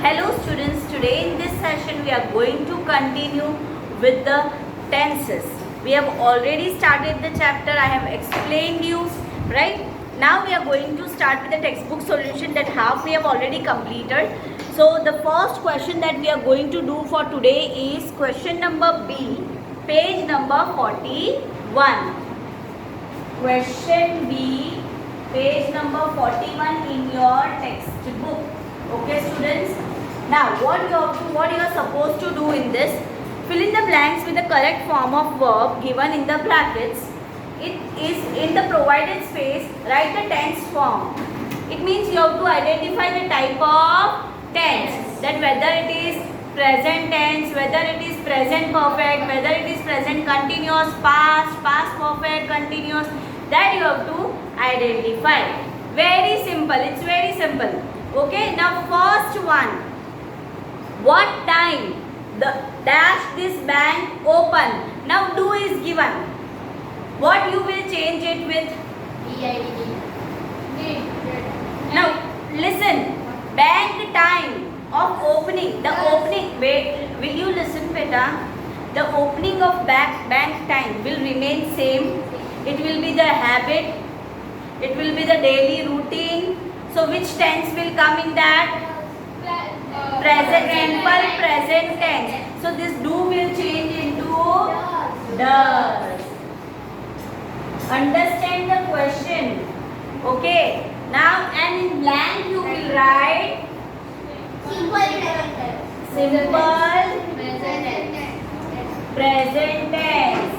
Hello students, today in this session we are going to continue with the tenses. We have already started the chapter, I have explained you, right? Now we are going to start with the textbook solution that half we have already completed. So the first question that we are going to do for today is question number B, page number 41. Question B, page number 41 in your textbook. Okay students, now what you are supposed to do in this, fill in the blanks with the correct form of verb given in the brackets. It is in the provided space, write the tense form. It means you have to identify the type of tense, that whether it is present tense, whether it is present perfect, whether it is present continuous, past, past perfect, continuous, that you have to identify. Very simple, it's very simple. Okay, now first one, what time the dash this bank open? Now do is given. What you will change it with? Now listen, bank time of opening, the opening, wait, will you listen beta? The opening of bank time will remain same. It will be the habit, it will be the daily routine. So which tense will come in that? Present, simple present tense. So this do will change into does. Understand the question. Okay. Now and in blank you will write simple present tense.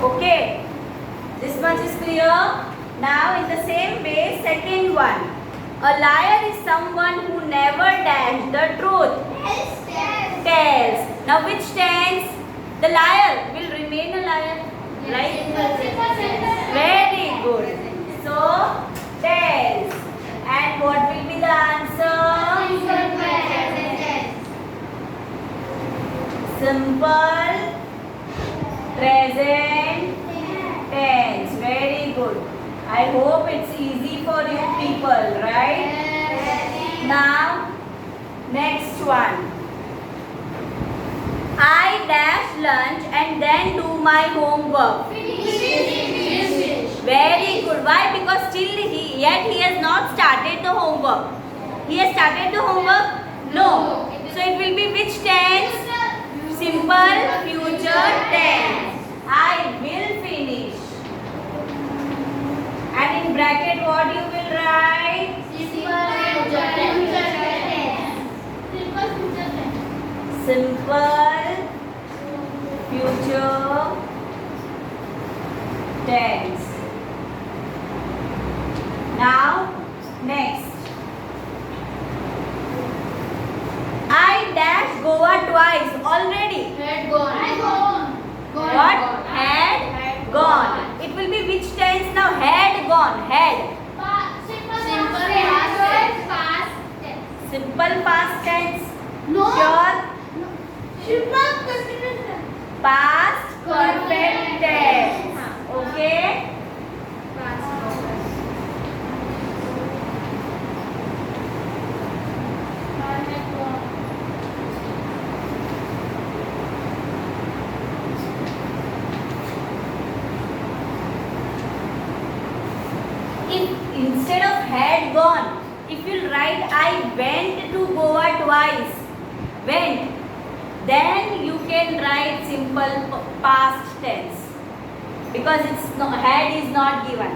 Okay, this much is clear. Now in the same way, second one. A liar is someone who never dash the truth. Tells. Now which tense? The liar will remain a liar. Right? Very good. So, tells. And what will be the answer? Simple present tense. Very good. I hope it's easy for you people, right? Now, next one. I dash lunch and then do my homework. Very good. Why? Because still he has not started the homework. He has started the homework? No. So it will be which tense? Simple future tense. I will finish. And in bracket what you will write? Simple future tense. Now next. I dash Goa twice already. What? Had gone. It will be which tense now? Had gone. Had. Simple past tense. Sure. Past perfect tense. Okay. If instead of had gone, if you write I went to Goa twice, went, then you can write simple past tense because it's no, had is not given,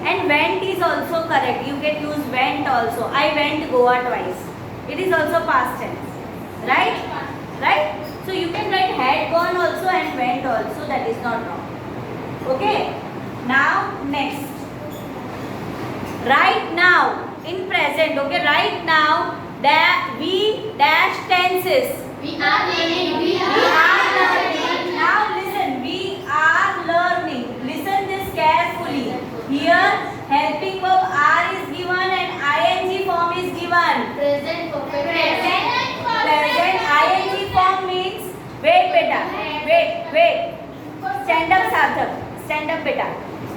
and went is also correct. You can use went also. I went Goa twice. It is also past tense, right? Right? So you can write had gone also and went also. That is not wrong. Okay. Now next. Right now in present. Okay. Right now we dash tenses. We are learning. Now listen, we are learning. Listen this carefully. Here helping verb are is given and ing form is given. Present ing form means wait beta. Wait. Stand up Sarthak. stand up beta.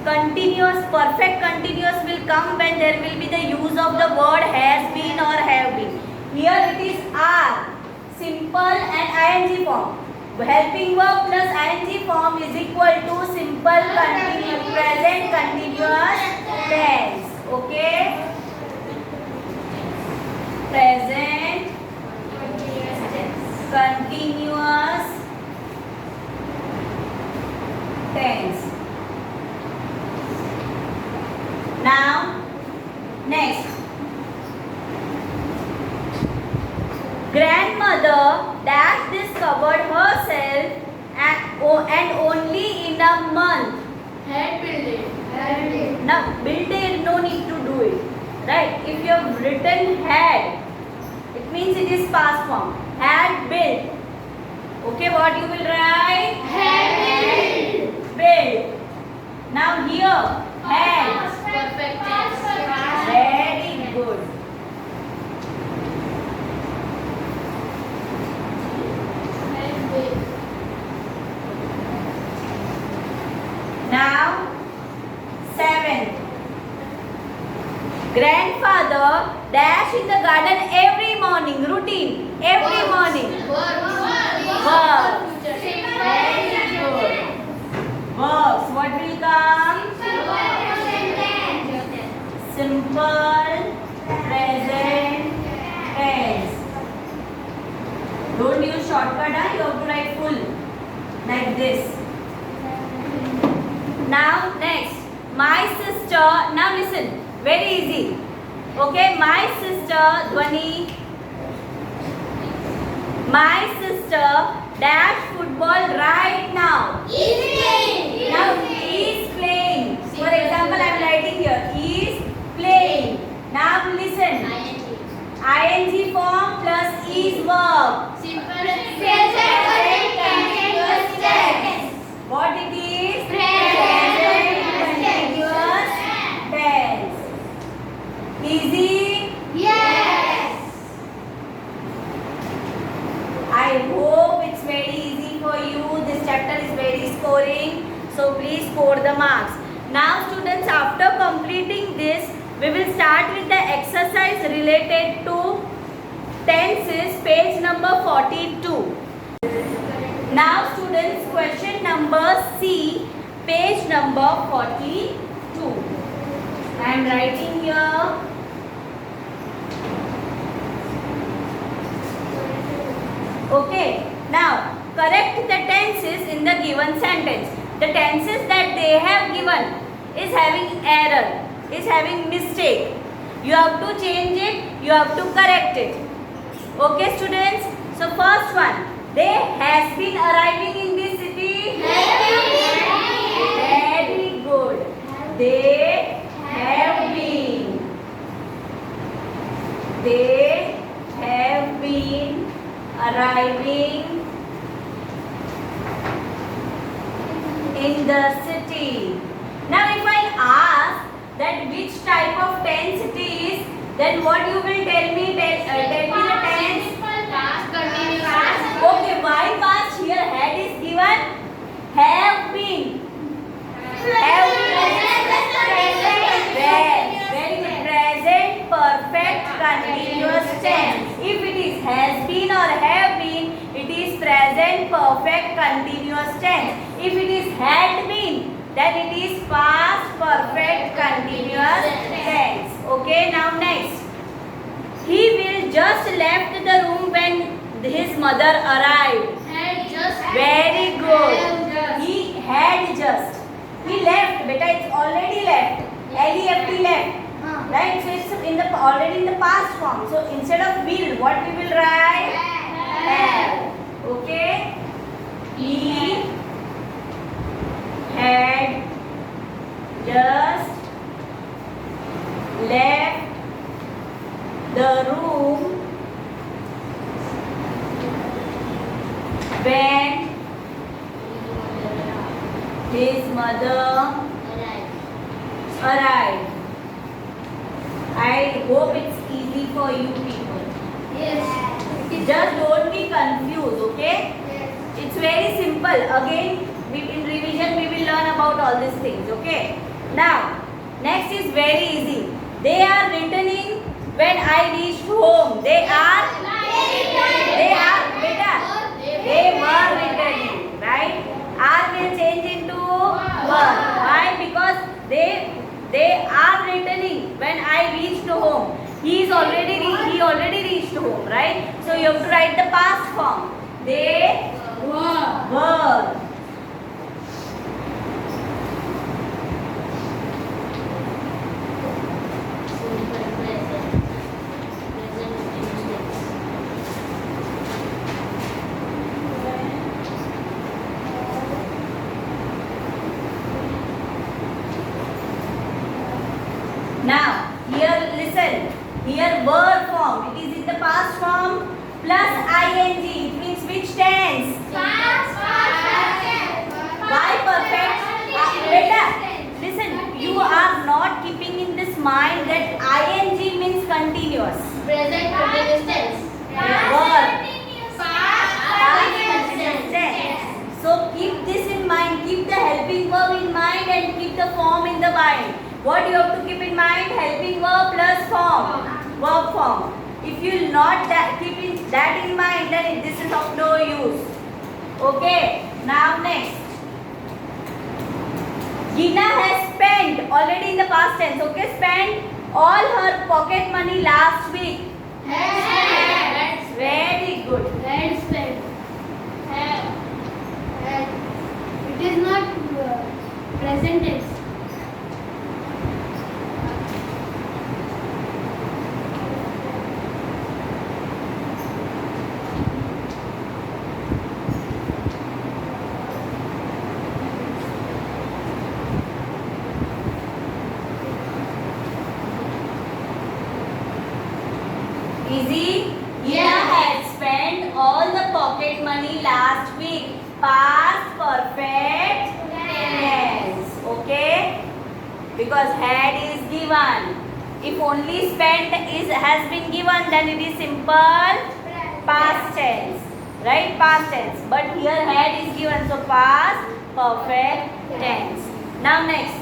Continuous, perfect continuous will come when there will be the use of the word has been or have been. Here it is are, simple and ing form. Helping verb plus ing form is equal to simple continuous, present continuous tense. Okay? Present continuous tense. Now, next. Grandmother dash discovered herself and only in a month. Had building. Now, builded, no need to do it. Right? If you have written had, it means it is past form. Had built. Okay, what you will write? Had Built. Now here, had. Perfect tense. Very good. Now, 7. Grandfather dash in the garden every morning. Routine. Every morning. Verb. Very good. Verbs. What will come? Simple present tense. Don't use shortcut. You have to write full. Like this. Now next, my sister. Now listen, very easy. Okay, my sister Dhwani. My sister dash football right now. Now is playing. For example, I am writing here is playing. Now listen, ing form plus is verb. What it is? Present continuous tense. Easy? I hope it's very easy for you. This chapter is very scoring. So please score the marks. Now students, after completing this, we will start with the exercise related to tenses, page number 42. Now students, question number C, page number 42. I am writing here. Okay, now correct the tenses in the given sentence. The tenses that they have given is having error, is having mistake. You have to change it, you have to correct it. Okay students, so first one. They has been arriving in this city. Very good. They have been. They have been arriving in the city. Now if I ask that which type of tense it is, then what you will tell me? Tell me the tense. Okay, why past here had is given? Have been. Have been. Very good. Present perfect continuous tense. If it is has been or have been, it is present perfect continuous tense. If it is had been, then it is past perfect continuous tense. Okay, now next. He will just left the room when his mother arrived. Very good. He had just. He left. Beta, it's already left. L-E-F-T left. Right? So it's in the already in the past form. So instead of will, what we will write? Have. Okay? He had just left the room when his mother arrived. I hope it's easy for you people. Just don't be confused, okay? It's very simple. Again, in revision we will learn about all these things. Okay. Now, next is very easy. They are returning when I reached home. They beta. They were returning, right? Are will change into were. Why? Because they are returning when I reached home. He already reached home, right? So you have to write the past form. They were. Now, here listen. Here were form. It is in the past form plus ing. It means which tense? Why perfect? Beta, listen. You are not keeping in this mind that ing means continuous. Present continuous tense. Were. Past Continuous tense. So keep this in mind. Keep the helping verb in mind and keep the form in the mind. What you have to keep in mind? Helping verb plus form. Verb form. If you will not keep that in mind, then this is of no use. Okay. Now next. Gina has spent already in the past tense. Okay. Spent all her pocket money last week. Very good. It is not present tense. Easy? Gina Yes. had spent all the pocket money last week. Past perfect tense. Okay? Because had is given. If only spent has been given, then it is simple past tense. Right? Past tense. But here had is given. So past perfect tense. Now next.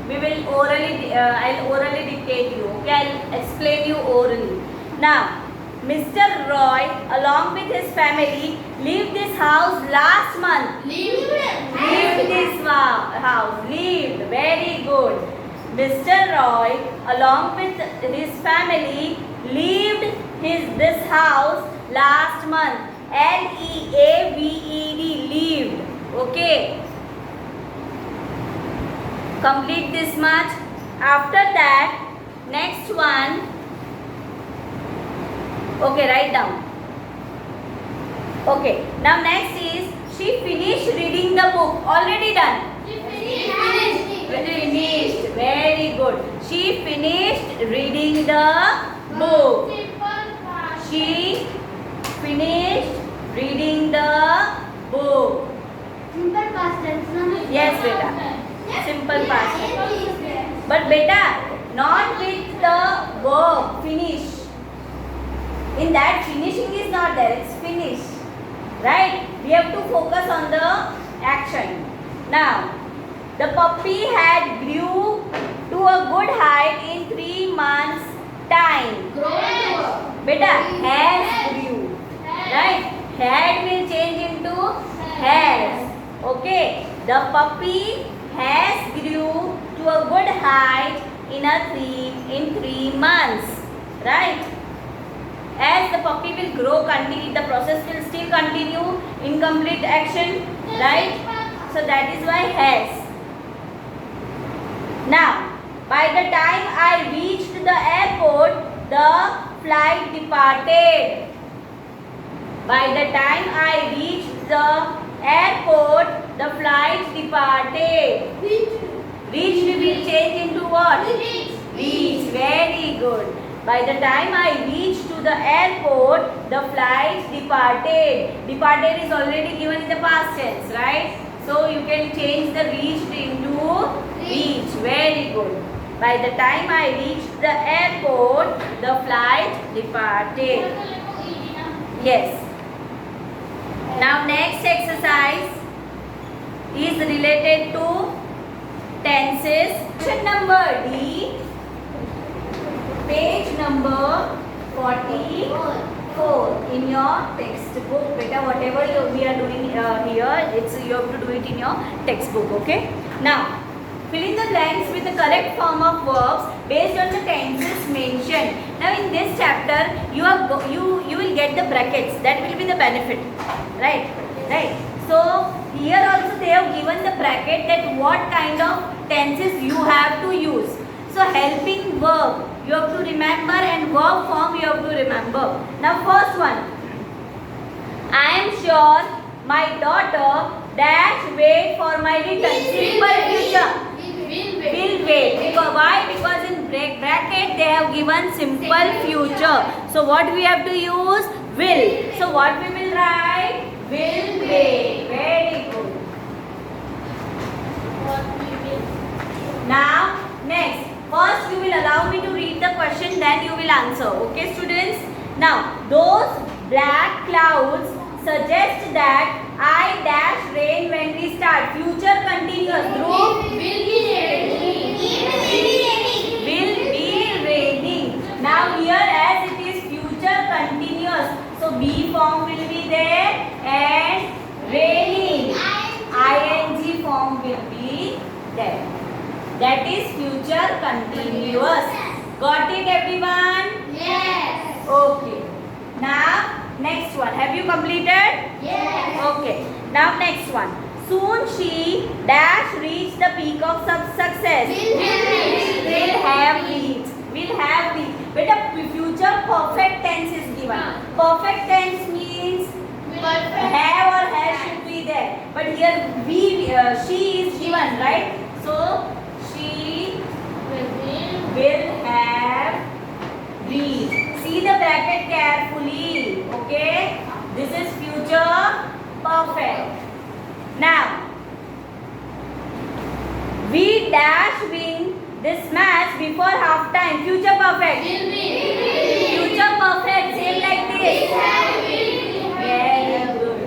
We will I'll orally dictate you. Okay, I'll explain you orally. Now, Mr. Roy, along with his family, lived this house last month. Lived this house. Lived. Very good. Mr. Roy, along with his family, lived this house last month. Leaved. Lived. Okay. Complete this much. After that, next one. Okay, write down. Okay. Now next is she finished reading the book. Already done. Finished. Very good. She finished reading the book. She finished reading the book. Simple past tense. Yes, beta. Simple past tense. But beta, not with the verb finish. In that finishing is not there, it's finish. Right? We have to focus on the action. Now, the puppy had grew to a good height in 3 months time. Beta, has grew. Right? Had will change into has. Okay. The puppy has grew to a good height in 3 months. Right? As the puppy will grow, the process will still continue. Incomplete action. Right? So that is why has. Now, by the time I reached the airport, the flight departed. By the time I reached the airport, the flight departed. Reached will change into what? Reach. Very good. By the time I reached to the airport, the flight departed. Departed is already given in the past tense, right? So you can change the reached into reach. Very good. By the time I reached the airport, the flight departed. Yes. Now next exercise is is related to tenses. Question number D, page number 44 in your textbook. Beta, whatever we are doing here, it's you have to do it in your textbook. Okay. Now, fill in the blanks with the correct form of verbs based on the tenses mentioned. Now, in this chapter, you will get the brackets. That will be the benefit, right? Right. So here also they have given the bracket that what kind of tenses you have to use. So helping verb you have to remember and verb form you have to remember. Now first one. I am sure my daughter dash wait for my return. Simple future. Will wait. Because why? Because in bracket they have given simple future. So what we have to use? Will. So what we will write? Will wait. Very good. Now next. First you will allow me to read the question, then you will answer. Okay students? Now those black clouds suggest that I dash rain when we start. Future continuous. Dhruv will be raining. Now here as it is future continuous, so be form will be there and raining ing form will be there. That is future continuous. Got it everyone? Yes. Okay. Now next one. Have you completed? Yes. Okay. Now next one. Soon she dash reach the peak of success. Will have reached. Will have reached. But a future perfect tense is given. Perfect tense means have or has should be there. But here she is given, right? So she will have reached. See the bracket carefully. Okay. This is future perfect. Now, we dash win this match before half time. Future perfect. Future perfect. Same like this. Very good.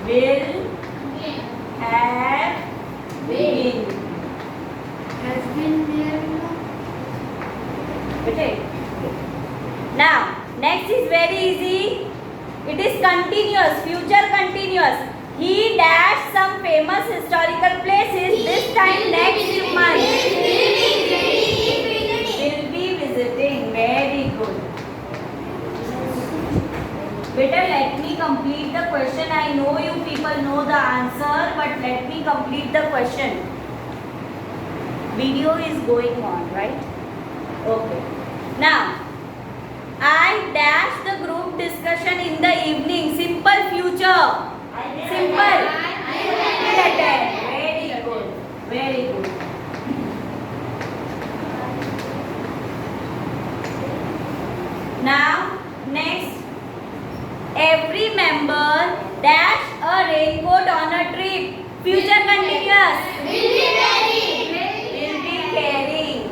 Will have win. Has been there. Okay. Now, next is very easy. It is continuous. Future continuous. He dashed some famous historical places this time next month. Will be visiting. Very good. Better let me complete the question. I know you people know the answer, but let me complete the question. Video is going on, right? Okay. Now, I dash the group discussion in the evening. Simple future. Simple. Will attend. Very good. Very good. Now, next. Every member dash a raincoat on a trip. Future continuous. Will be carrying.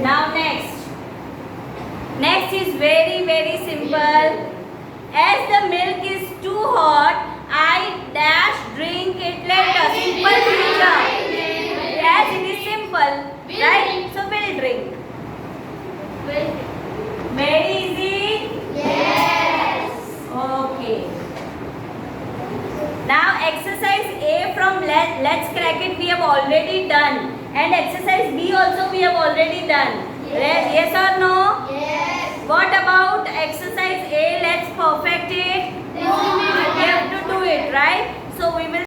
Now next. Next is very very simple. As the milk is too hot, I dash drink it later. Simple future. As it is simple, right? So will drink. Very easy. Yes. Okay. Now exercise A from Let's Crack It we have already done. And exercise B also we have already done. Yes or no? Yes. What about exercise A? Let's perfect it. No. We have to do it, right?